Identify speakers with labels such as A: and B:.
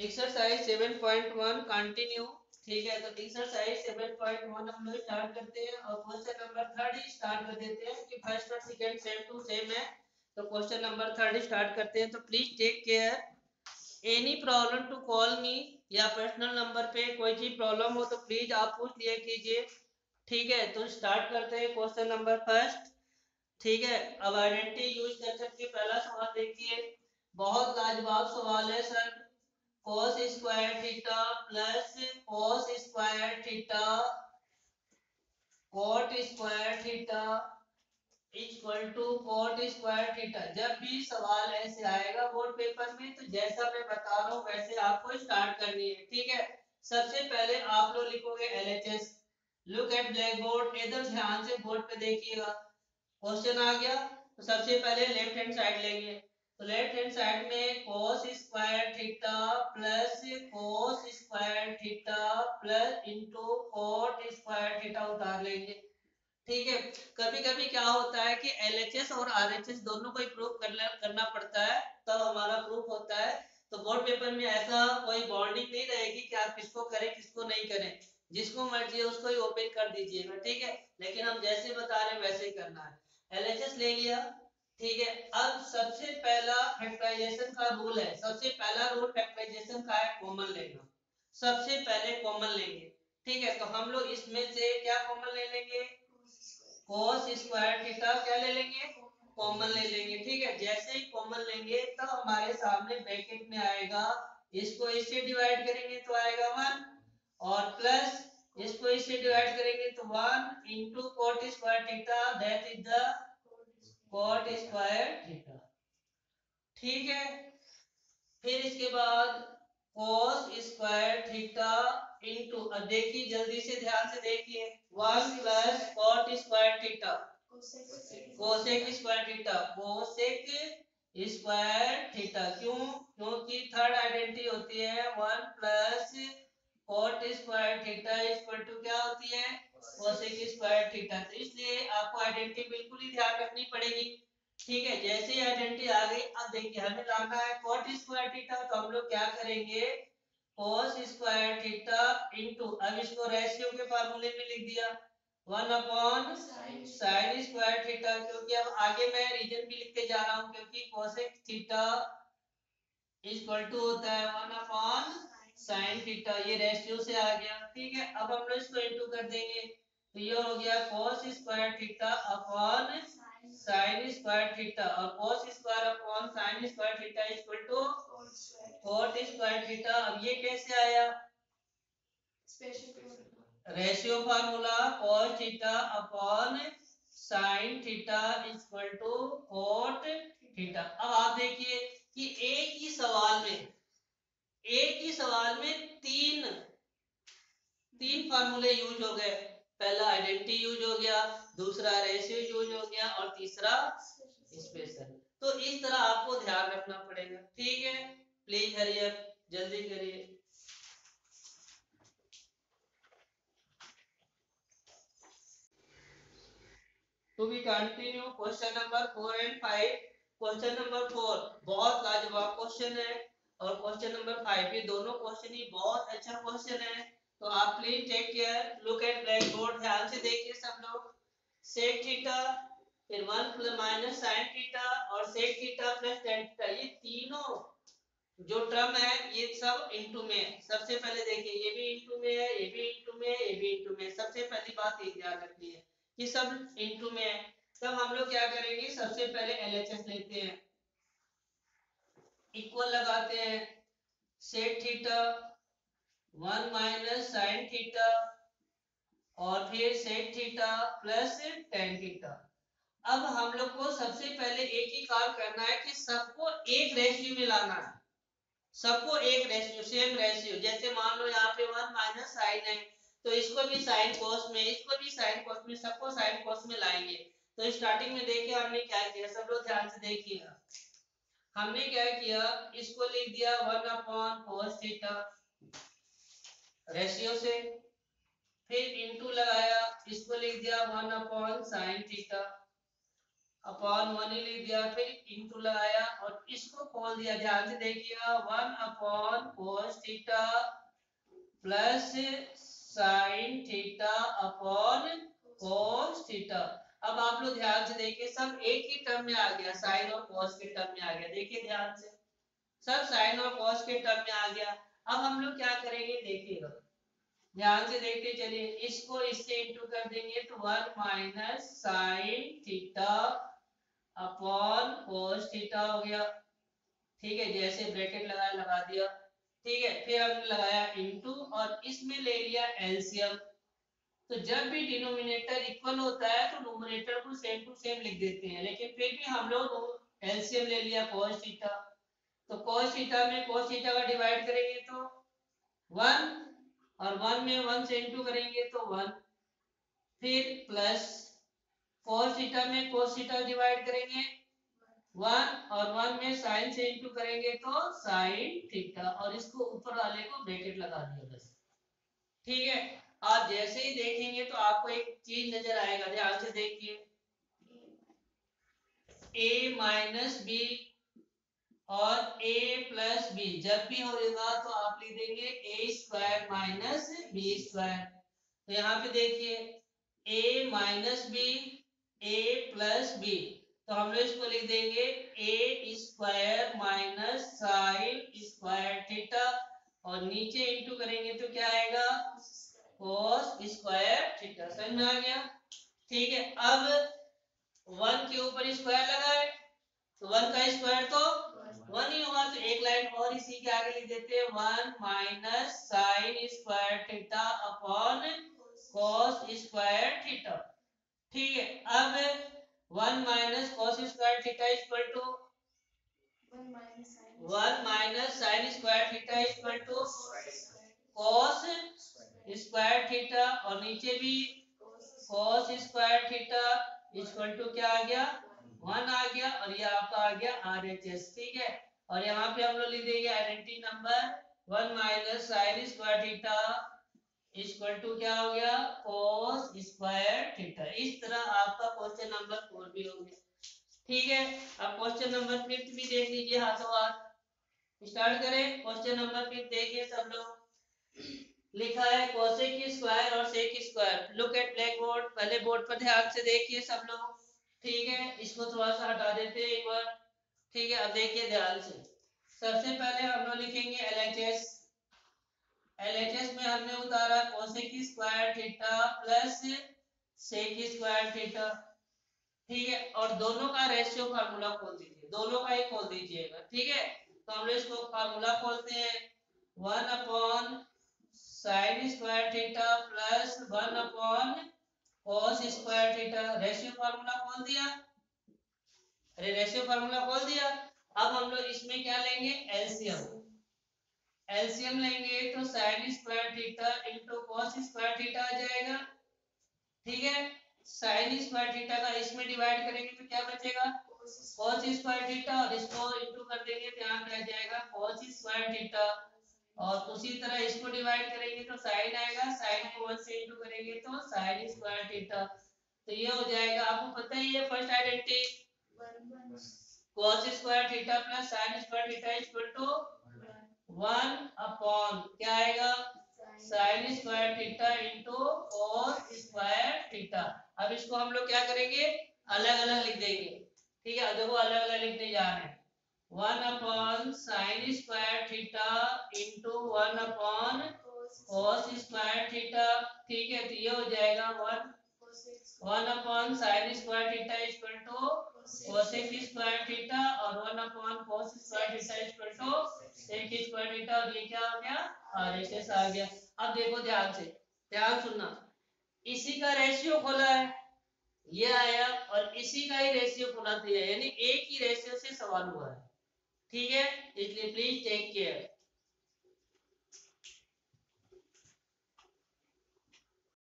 A: Exercise 7.1 continue. ठीक है, तो एक्सरसाइज 7.1 हम लोग स्टार्ट करते हैं और क्वेश्चन नंबर 3 ही स्टार्ट कर देते हैं कि फर्स्ट और सेकंड सेम टू सेम है। तो क्वेश्चन नंबर 3 स्टार्ट करते हैं। तो please take care, any problem to call me, या पर्सनल नंबर पे कोई चीज प्रॉब्लम हो तो प्लीज आप पूछ लिया कीजिए। ठीक है, तो स्टार्ट करते हैं क्वेश्चन नंबर फर्स्ट। ठीक है, अब आइडेंटिटी यूज कर करके पहला सवाल देखिए। बहुत लाजवाब सवाल है sir. cos square theta plus cos square theta cot square theta equal to cot square theta. जब भी सवाल ऐसे आएगा बोर्ड पेपर में तो जैसा मैं बता रहा हूँ वैसे आपको स्टार्ट करनी है। ठीक है, सबसे पहले आप लोग लिखोगे LHS। Look at black board, एकदम ध्यान से बोर्ड पे देखिएगा। क्वेश्चन आ गया तो सबसे पहले लेफ्ट हैंड साइड लेंगे। तो लेफ्ट हैंड साइड में cos square theta plus cos square theta plus into cot square theta उतार लेंगे। ठीक है, कभी कभी क्या होता है कि LHS और RHS दोनों को ही प्रूफ करना पड़ता है, तब हमारा प्रूफ होता है। तो बोर्ड पेपर में ऐसा कोई बॉन्डिंग नहीं रहेगी कि आप किसको करें किसको नहीं करें, जिसको मर्जी है उसको ही ओपन कर दीजिएगा। ठीक है, लेकिन हम जैसे बता रहे हैं वैसे ही करना है। LHS ले लिया। ठीक है, अब सबसे पहला फैक्टराइजेशन का रूल है, सबसे पहला रूल फैक्टराइजेशन का है कॉमन लेना। सबसे पहले कॉमन लेंगे। ठीक है, तो हम लोग इसमें से क्या कॉमन ले लेंगे, cos स्क्वायर थीटा क्या ले लेंगे, कॉमन ले लेंगे। ठीक है, जैसे ही कॉमन लेंगे तब हमारे सामने ब्रैकेट में आएगा, इसको इससे डिवाइड करेंगे तो आएगा 1, और प्लस इसको इससे डिवाइड करेंगे तो 1 into cot square theta, that is the cot square theta. ठीक है, फिर इसके बाद cos स्क्वायर थीटा इंटू, अब देखिए जल्दी से ध्यान से देखिए, 1 plus cot square theta cosec square theta, cosec square theta. क्यों? क्योंकि थर्ड आइडेंटिटी होती है 1 plus cot square theta equal to क्या होती है, कोसेक स्क्वायर थीटा। तो इसलिए आपको आइडेंटिटी बिल्कुल ही ध्यान रखनी पड़ेगी। ठीक है, जैसे ही आइडेंटिटी आ गई, अब देखिए हमें लाना है cot स्क्वायर थीटा, तो हम लोग क्या करेंगे, cos स्क्वायर थीटा इंटू, अब इसको रेशियो के फार्मूले में लिख दिया 1 अपॉन साइन स्क्वायर थीटा, क्योंकि अब आगे मैं रीजन भी लिखते जा रहा हूँ, क्योंकि कोसेक थीटा इक्वल टू होता है 1 अपॉन साइन थीटा, ये रेशियो से आ गया। ठीक है, अब हम लोग इसको इनटू कर देंगे, तो ये हो गया cos square theta upon sine square theta, और cos square upon sine square theta equal to cot square theta. अब ये कैसे आया, ratio formula cos theta upon sine theta equal to cot theta. अब आप देखिए कि एक ही सवाल में तीन तीन फार्मूले यूज हो गए। पहला आइडेंटिटी यूज हो गया, दूसरा रेशियो यूज हो गया, और तीसरा स्पेशल। तो इस तरह आपको ध्यान रखना पड़ेगा। ठीक है, प्लीज हरी अप, जल्दी करिए। To be continue question number 4 and 5। Question number 4 बहुत लाजवाब क्वेश्चन है, और क्वेश्चन नंबर 5, ये दोनों क्वेश्चन ही बहुत अच्छा क्वेश्चन है। तो आप please take care, look at black board, ध्यान से देखिए सब लोग। सेक थीटा, फिर 1 प्लस माइनस साइन थीटा, और sec theta plus tan theta, ये तीनों जो टर्म है ये सब इनटू में है। सबसे पहले देखिए ये भी इनटू में है, ये भी इनटू में है, ये भी इनटू में है। सबसे पहली बात ये ध्यान रखनी है कि सब इनटू में है। तब हम लोग क्या करेंगे, सबसे पहले LHS लेते हैं, इक्वल लगाते हैं, sec theta 1 minus sine theta, और फिर sec theta plus tan theta. अब हम लोग को सबसे पहले एक ही काम करना है कि सबको एक रेशियो में लाना है, सबको एक रेशियो, सेम रेशियो। जैसे मान लो यहाँ पे 1 माइनस साइन है, तो इसको भी साइन कोस में, इसको भी साइन कोस में, सबको साइन कोस में लाएंगे। तो स्टार्टिंग में देखिए हमने क्या किया, सब लोग ध्यान से देखिएगा। हमने क्या किया, इसको लिख दिया 1 अपॉन कोस थीटा रेशियो से, फिर इनटू लगाया, इसको लिख दिया 1 अपॉन साइन थीटा। अपॉन 1 ही लिख दिया, फिर इंटू लगाया और इसको खोल दिया। ध्यान से देखिएगा 1 upon cos theta plus sine theta upon cos theta. अब आप लोग ध्यान से देखिए सब एक ही टर्म में आ गया, साइन और कॉस के टर्म में आ गया। देखिए ध्यान से सब साइन और कॉस के टर्म में आ गया। अब हम लोग क्या करेंगे देखिएगा, ध्यान से देखते चलिए, इसको इससे इंटू कर देंगे तो 1 minus sine theta upon cos theta हो गया। ठीक है, जैसे ब्रैकेट लगाया लगा दिया। ठीक है, फिर हमने लगाया इंटू और इसमें ले लिया एलसीएम। तो जब भी डिनोमिनेटर इक्वल होता है तो नोमिनेटर को सेम टू सेम लिख देते हैं, लेकिन फिर भी हम लोग एलसीएम ले लिया cos थीटा। तो cos थीटा में cos थीटा का डिवाइड करेंगे तो 1 और 1 में 1 से इंटू करेंगे तो 1, फिर प्लस cos थीटा में cos थीटा डिवाइड करेंगे 1 और 1 में साइन से इंटू करेंगे तो साइन थीटा और इसको ऊपर वाले को ब्रैकेट लगा दिया बस। ठीक है, आप जैसे ही देखेंगे तो आपको एक चीज नजर आएगा, ध्यान से देखिए a माइनस बी और a प्लस बी जब भी होगा तो आप लिख देंगे a square minus B square. तो यहाँ पे देखिए a minus B a plus B, तो हम लोग इसको लिख देंगे a square minus sine square theta और नीचे इंटू करेंगे तो क्या आएगा cos स्क्वायर थीटा। समझ में आ गया? ठीक है, अब 1 के ऊपर स्क्वायर लगाए तो 1 का स्क्वायर तो 1 ही होगा, तो एक लाइन और इसी के आगे लिख देते हैं 1 minus sine square theta upon cos square theta. ठीक है, अब 1 minus cos square theta equal to 1 minus sine square theta equal to cos square theta और नीचे भी cos square theta equal to क्या आ गया 1 आ गया और ये आपका आ गया RHS। ठीक है, और यहाँ पे हम लोग लिख देंगे identity number 1 minus sine square theta equal to क्या हो गया cos स्क्वायर थीटा। इस तरह आपका क्वेश्चन नंबर 4 भी हो गया। ठीक है, अब क्वेश्चन नंबर 5 भी देख लीजिए हाथों हाथ। स्टार्ट करें, क्वेश्चन नंबर 5 देखिए सब लोग। लिखा है कोसेक स्क्वायर और sec square. Look at black board, पहले बोर्ड पर ध्यान से देखिए सब लोग। ठीक है, इसको थोड़ा सा हटा देते हैं एक बार। ठीक है, अब देखिए ध्यान से। सबसे पहले हम लोग लिखेंगे एलएचएस। एलएचएस में हमने उतारा cosec square theta plus sec square theta. ठीक है, और दोनों का रेशियो फार्मूला खोल दीजिए, दोनों का ही खोल दीजिएगा। ठीक है, तो हम लोग इसको फार्मूला खोलते हैं 1 upon sine square theta plus 1 upon cos square theta. Ratio formula खोल दिया, अरे रेशियो फार्मूला खोल दिया। अब हम लोग इसमें क्या लेंगे एलसीएम। एलसीएम लेंगे तो sine square theta into cos square theta आ जाएगा। ठीक है, साइन स्क्वायर थीटा का इसमें डिवाइड करेंगे तो क्या बचेगा cos स्क्वायर थीटा और इसको इंटू कर देंगे तो यहाँ पे आ जाएगा cos स्क्वायर थीटा और उसी तरह इसको डिवाइड करेंगे तो साइन आएगा, साइन को 1 से इंटू करेंगे तो साइन स्क्वायर थीटा। तो ये हो जाएगा, आपको पता ही है first identity cos square theta plus sine square theta equal to 1 upon क्या आएगा sine square theta into cos square theta. अब इसको हम लोग क्या करेंगे अलग अलग लिख देंगे। ठीक है, देखो अलग अलग लिखने जा रहे हैं 1 upon sine square theta into 1 upon cos square theta. ठीक है, तो ये हो जाएगा 1 upon sine square theta equal to cosec square theta और 1 upon cos square theta equal to sec square theta और ये क्या हो गया RHS आ गया। अब देखो ध्यान से, ध्यान सुनना, इसी का रेशियो खोला है ये आया और इसी का ही रेशियो खोला था, यानी एक ही रेशियो से सवाल हुआ है। ठीक है, इसलिए प्लीज टेक केयर।